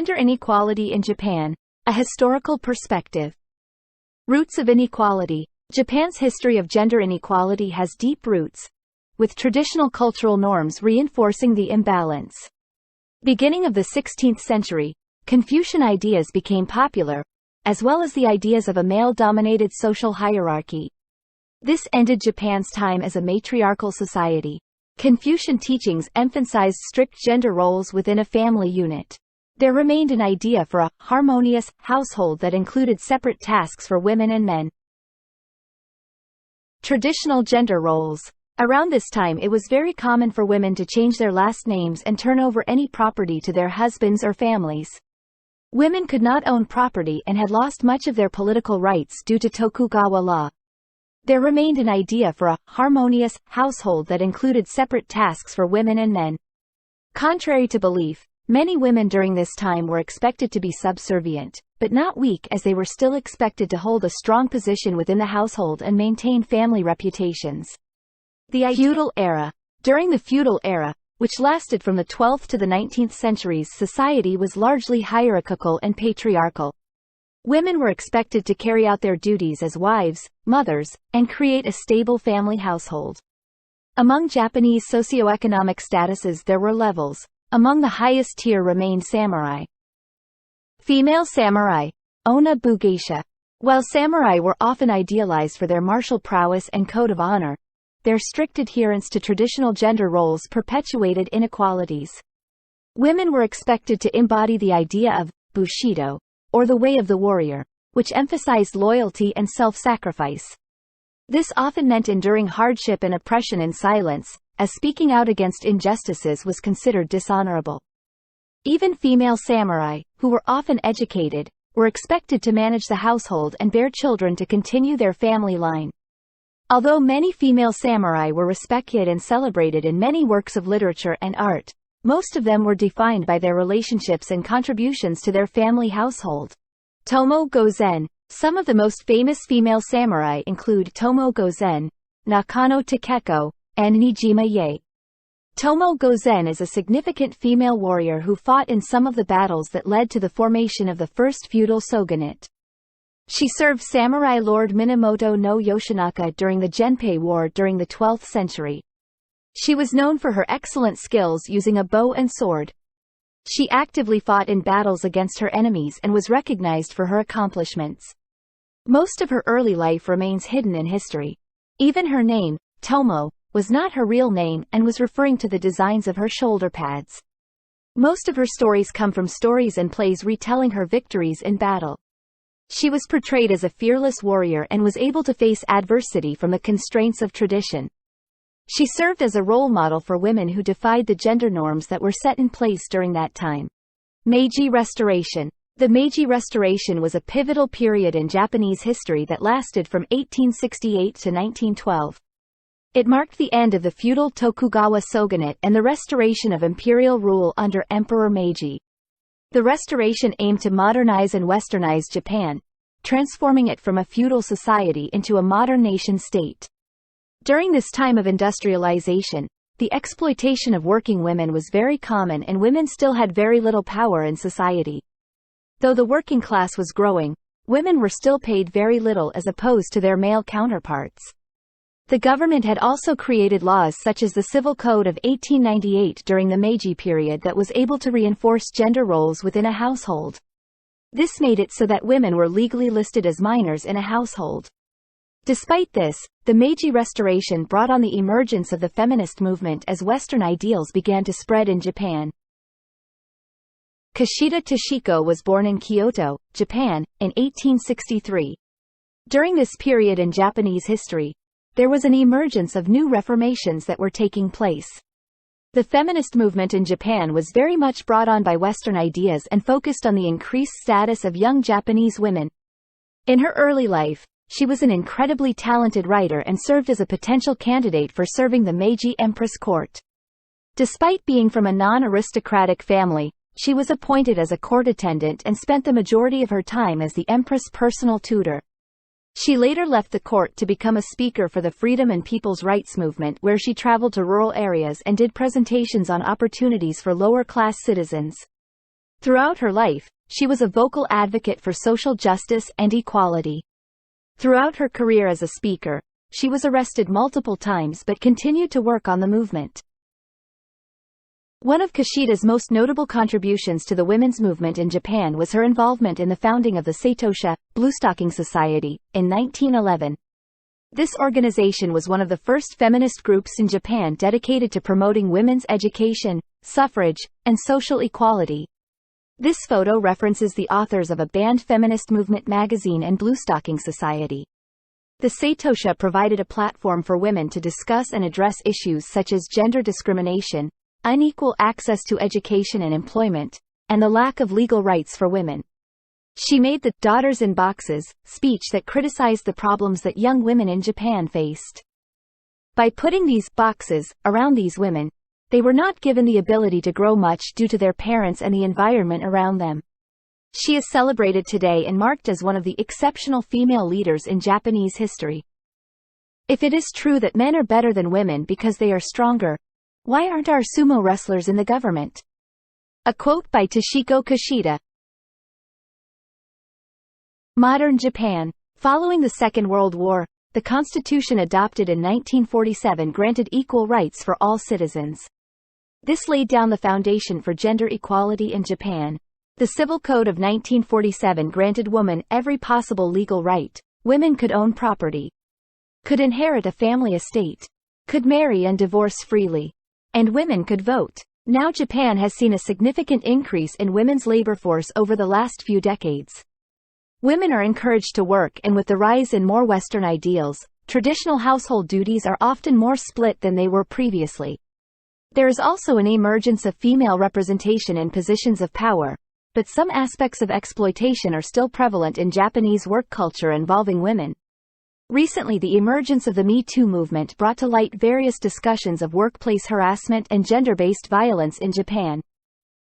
Gender inequality in Japan, a historical perspective. Roots of inequality. Japan's history of gender inequality has deep roots, with traditional cultural norms reinforcing the imbalance. Beginning of the 16th century, Confucian ideas became popular, as well as the ideas of a male-dominated social hierarchy. This ended Japan's time as a matriarchal society. Confucian teachings emphasized strict gender roles within a family unit. There remained an idea for a harmonious household that included separate tasks for women and men. Traditional gender roles. Around this time it was very common for women to change their last names and turn over any property to their husbands or families. Women could not own property and had lost much of their political rights due to Tokugawa law. There remained an idea for a harmonious household that included separate tasks for women and men. Contrary to belief, many women during this time were expected to be subservient, but not weak, as they were still expected to hold a strong position within the household and maintain family reputations. The feudal era. During the feudal era, which lasted from the 12th to the 19th centuries, society was largely hierarchical and patriarchal. Women were expected to carry out their duties as wives, mothers, and create a stable family household. Among Japanese socioeconomic statuses there were levels. Among the highest tier remained samurai. Female samurai, Onna Bugeisha. While samurai were often idealized for their martial prowess and code of honor, their strict adherence to traditional gender roles perpetuated inequalities. Women were expected to embody the idea of bushido, or the way of the warrior, which emphasized loyalty and self-sacrifice. This often meant enduring hardship and oppression in silence, as speaking out against injustices was considered dishonorable. Even female samurai, who were often educated, were expected to manage the household and bear children to continue their family line. Although many female samurai were respected and celebrated in many works of literature and art, most of them were defined by their relationships and contributions to their family household. Tomo Gozen. Some of the most famous female samurai include Tomo Gozen, Nakano Takeko, and Nijima Yae. Tomo Gozen is a significant female warrior who fought in some of the battles that led to the formation of the first feudal shogunate. She served samurai Lord Minamoto no Yoshinaka during the Genpei War during the 12th century. She was known for her excellent skills using a bow and sword. She actively fought in battles against her enemies and was recognized for her accomplishments. Most of her early life remains hidden in history. Even her name, Tomo, was not her real name and was referring to the designs of her shoulder pads. Most of her stories come from stories and plays retelling her victories in battle. She was portrayed as a fearless warrior and was able to face adversity from the constraints of tradition. She served as a role model for women who defied the gender norms that were set in place during that time. Meiji Restoration. The Meiji Restoration was a pivotal period in Japanese history that lasted from 1868 to 1912. It marked the end of the feudal Tokugawa shogunate and the restoration of imperial rule under Emperor Meiji. The restoration aimed to modernize and westernize Japan, transforming it from a feudal society into a modern nation-state. During this time of industrialization, the exploitation of working women was very common and women still had very little power in society. Though the working class was growing, women were still paid very little as opposed to their male counterparts. The government had also created laws such as the Civil Code of 1898 during the Meiji period that was able to reinforce gender roles within a household. This made it so that women were legally listed as minors in a household. Despite this, the Meiji Restoration brought on the emergence of the feminist movement as Western ideals began to spread in Japan. Kishida Toshiko was born in Kyoto, Japan, in 1863. During this period in Japanese history, there was an emergence of new reformations that were taking place. The feminist movement in Japan was very much brought on by Western ideas and focused on the increased status of young Japanese women. In her early life, she was an incredibly talented writer and served as a potential candidate for serving the Meiji Empress court. Despite being from a non-aristocratic family, she was appointed as a court attendant and spent the majority of her time as the Empress' personal tutor. She later left the court to become a speaker for the freedom and people's rights movement, where she traveled to rural areas and did presentations on opportunities for lower-class citizens. Throughout her life, she was a vocal advocate for social justice and equality. Throughout her career as a speaker, she was arrested multiple times but continued to work on the movement. One of Kishida's most notable contributions to the women's movement in Japan was her involvement in the founding of the Seitosha, Bluestocking Society, in 1911. This organization was one of the first feminist groups in Japan dedicated to promoting women's education, suffrage, and social equality. This photo references the authors of a banned feminist movement magazine and Bluestocking Society. The Seitosha provided a platform for women to discuss and address issues such as gender discrimination, unequal access to education and employment, and the lack of legal rights for women. She made the Daughters in Boxes speech that criticized the problems that young women in Japan faced. By putting these boxes around these women, they were not given the ability to grow much due to their parents and the environment around them. She is celebrated today and marked as one of the exceptional female leaders in Japanese history. If it is true that men are better than women because they are stronger, why aren't our sumo wrestlers in the government? A quote by Toshiko Kishida. Modern Japan. Following the Second World War, the constitution adopted in 1947 granted equal rights for all citizens. This laid down the foundation for gender equality in Japan. The Civil Code of 1947 granted women every possible legal right. Women could own property, could inherit a family estate, could marry and divorce freely, and women could vote. Now Japan has seen a significant increase in women's labor force over the last few decades. Women are encouraged to work, and with the rise in more Western ideals, traditional household duties are often more split than they were previously. There is also an emergence of female representation in positions of power, but some aspects of exploitation are still prevalent in Japanese work culture involving women. Recently, the emergence of the Me Too movement brought to light various discussions of workplace harassment and gender-based violence in Japan.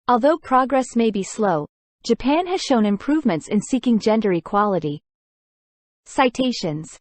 Although progress may be slow, Japan has shown improvements in seeking gender equality. Citations.